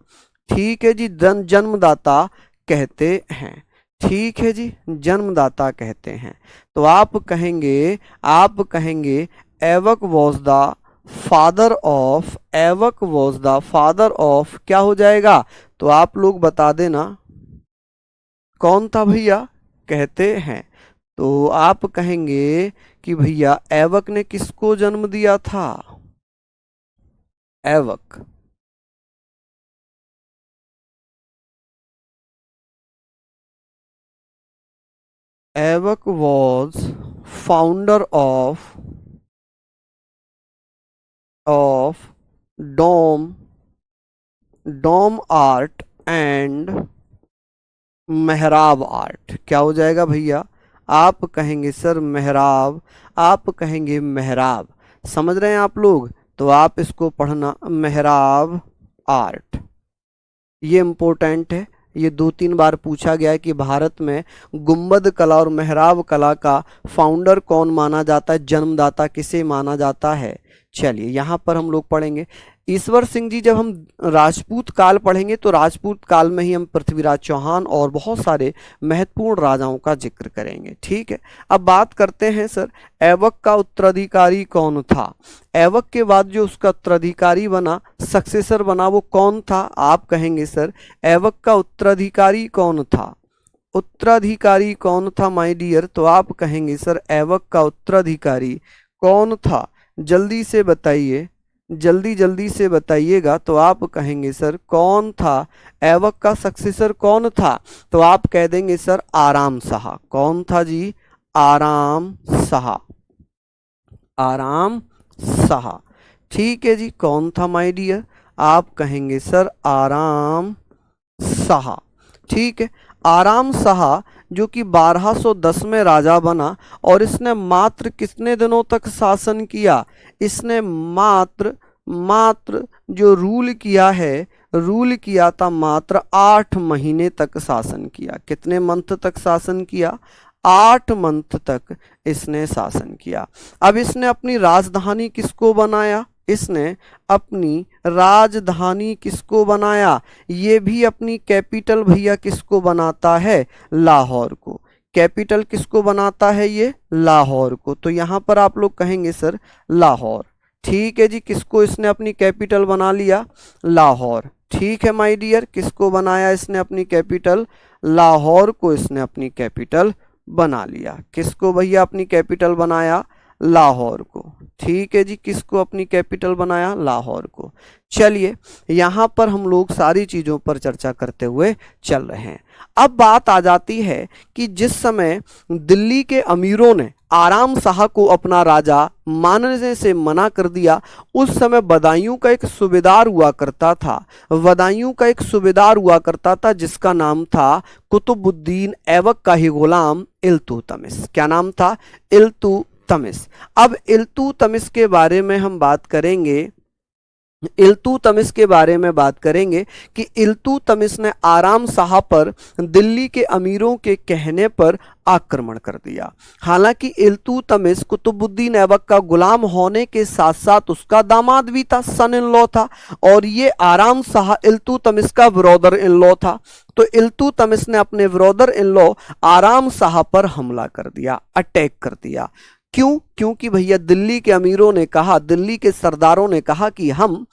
ठीक है जी, जन्मदाता कहते हैं। ठीक है जी, जन्मदाता कहते हैं। तो आप कहेंगे एवक वॉज द फादर ऑफ, क्या हो जाएगा? तो आप लोग बता देना कौन था भैया, कहते हैं। तो आप कहेंगे कि भैया एवक ने किसको जन्म दिया था? Aibak was founder of dome art and mehrab art. क्या हो जाएगा भैया? आप कहेंगे सर मेहराब, आप कहेंगे मेहराब। समझ रहे हैं आप लोग? तो आप इसको पढ़ना, मेहराब आर्ट। ये इंपॉर्टेंट है, ये 2-3 बार पूछा गया है कि भारत में गुंबद कला और मेहराब कला का फाउंडर कौन माना जाता है, जन्मदाता किसे माना जाता है। चलिए यहाँ पर हम लोग पढ़ेंगे ईश्वर सिंह जी। जब हम राजपूत काल पढ़ेंगे तो राजपूत काल में ही हम पृथ्वीराज चौहान और बहुत सारे महत्वपूर्ण राजाओं का जिक्र करेंगे। ठीक है, अब बात करते हैं सर एवक का उत्तराधिकारी कौन था? एवक के बाद जो उसका उत्तराधिकारी बना, सक्सेसर बना, वो कौन था? आप कहेंगे सर एवक का उत्तराधिकारी कौन था? उत्तराधिकारी कौन था माय डियर? तो आप कहेंगे सर एवक का उत्तराधिकारी कौन था? जल्दी से बताइए, जल्दी जल्दी से बताइएगा। तो आप कहेंगे सर कौन था, ऐबक का सक्सेसर कौन था? तो आप कह देंगे सर आराम शाह। कौन था जी? आराम शाह। आराम शाह। ठीक है जी, कौन था माय डियर? आप कहेंगे सर आराम शाह। ठीक है, आराम शाह जो कि 1210 में राजा बना, और इसने मात्र कितने दिनों तक शासन किया? इसने मात्र मात्र जो रूल किया है, रूल किया था मात्र 8 महीने तक शासन किया। कितने मंथ तक शासन किया? 8 मंथ तक इसने शासन किया। अब इसने अपनी राजधानी किसको बनाया? इसने अपनी राजधानी किसको बनाया? ये भी अपनी कैपिटल भैया किसको बनाता है? लाहौर को। कैपिटल किसको बनाता है ये? लाहौर को। तो यहां पर आप लोग कहेंगे सर लाहौर। ठीक है जी, किसको इसने अपनी कैपिटल बना लिया? लाहौर। ठीक है माय डियर, किसको बनाया इसने अपनी कैपिटल? लाहौर को इसने अपनी कैपिटल बना लिया। किसको भैया अपनी कैपिटल बनाया? लाहौर को। ठीक है जी, किसको अपनी कैपिटल बनाया? लाहौर को। चलिए, यहां पर हम लोग सारी चीजों पर चर्चा करते हुए चल रहे हैं। अब बात आ जाती है कि जिस समय दिल्ली के अमीरों ने आराम शाह को अपना राजा मानने से मना कर दिया, उस समय बदायूं का एक सूबेदार हुआ करता था। बदायूं का एक सूबेदार हुआ करता था जिसका नाम था कुतुबुद्दीन ऐबक का ही गुलाम इल्तुतमिश। क्या नाम था? इल्तुतमिश। अब इल्तुतमिश के बारे में हम बात करेंगे। इल्तुतमिश के बारे में बात करेंगे कि इल्तुतमिश ने आराम शाह पर दिल्ली के अमीरों के कहने पर आक्रमण कर दिया। हालांकि इल्तुतमिश कुतुबुद्दीन ऐबक का गुलाम होने के साथ साथ उसका दामाद भी था, सन इन लॉ था, और ये आराम शाह इल्तुतमिश का ब्रदर इन लॉ था। तो इल्तुतमिश ने अपने ब्रदर इन लॉ आराम शाह पर हमला कर दिया, अटैक कर दिया। क्यों? क्योंकि भैया दिल्ली के अमीरों ने कहा, दिल्ली के सरदारों ने कहा कि हम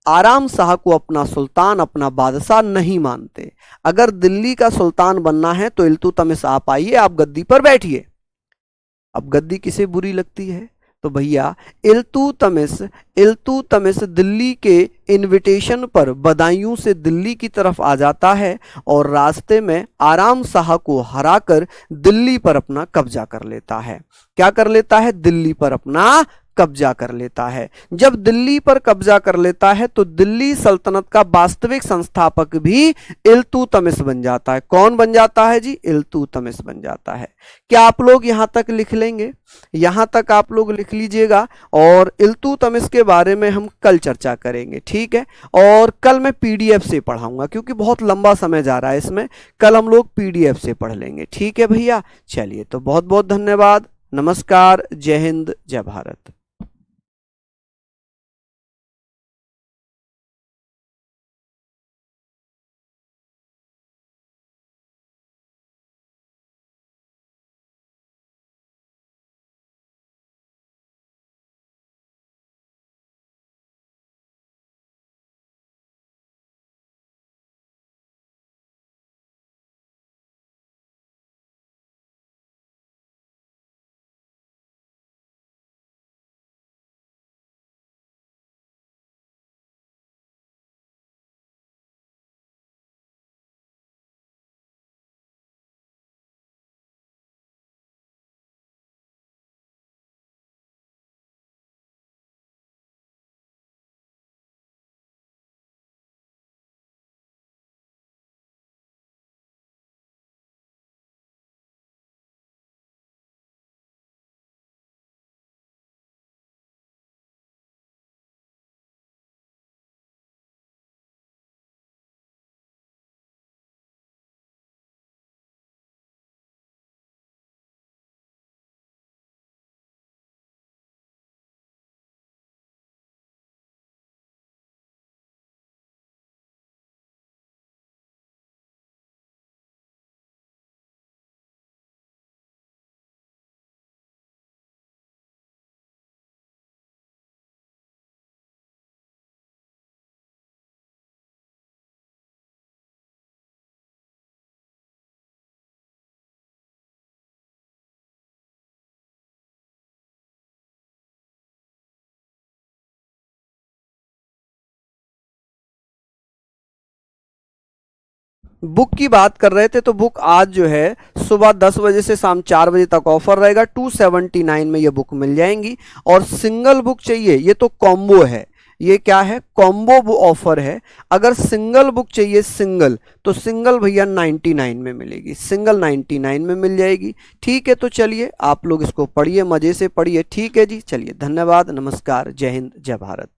आराम शाह को अपना सुल्तान, अपना बादशाह नहीं मानते। अगर दिल्ली का सुल्तान बनना है तो इल्तुतमिश आप आइए, आप गद्दी पर बैठिए। अब गद्दी किसे बुरी लगती है? तो भैया इल्तुतमिश इल्तुतमिश दिल्ली के इनविटेशन पर बदायूं से दिल्ली की तरफ आ जाता है, और रास्ते में आराम शाह को हराकर दिल्ली पर अपना कब्जा कर लेता है। क्या कर लेता है? दिल्ली पर अपना कब्जा कर लेता है। जब दिल्ली पर कब्जा कर लेता है तो दिल्ली सल्तनत का वास्तविक संस्थापक भी इल्तुतमिश बन जाता है। कौन बन जाता है जी? इल्तुतमिश बन जाता है। क्या आप लोग यहां तक लिख लेंगे? यहां तक आप लोग लिख लीजिएगा, और इल्तुतमिश के बारे में हम कल चर्चा करेंगे, ठीक है? और कल मैं पीडीएफ से पढ़ाऊंगा क्योंकि बहुत लंबा समय जा रहा है इसमें। कल हम लोग पीडीएफ से पढ़ लेंगे, ठीक है भैया? चलिए, तो बहुत बहुत धन्यवाद। नमस्कार, जय हिंद, जय भारत। बुक की बात कर रहे थे तो बुक आज जो है सुबह 10 बजे से शाम 4 बजे तक ऑफर रहेगा, 279 में ये बुक मिल जाएंगी। और सिंगल बुक चाहिए, ये तो कॉम्बो है, ये क्या है, कॉम्बो ऑफर है। अगर सिंगल बुक चाहिए सिंगल, तो सिंगल भैया 99 में मिलेगी, सिंगल 99 में मिल जाएगी। ठीक है, तो चलिए आप लोग इसको पढ़िए, मजे से पढ़िए। ठीक है जी, चलिए धन्यवाद, नमस्कार, जय हिंद, जय भारत।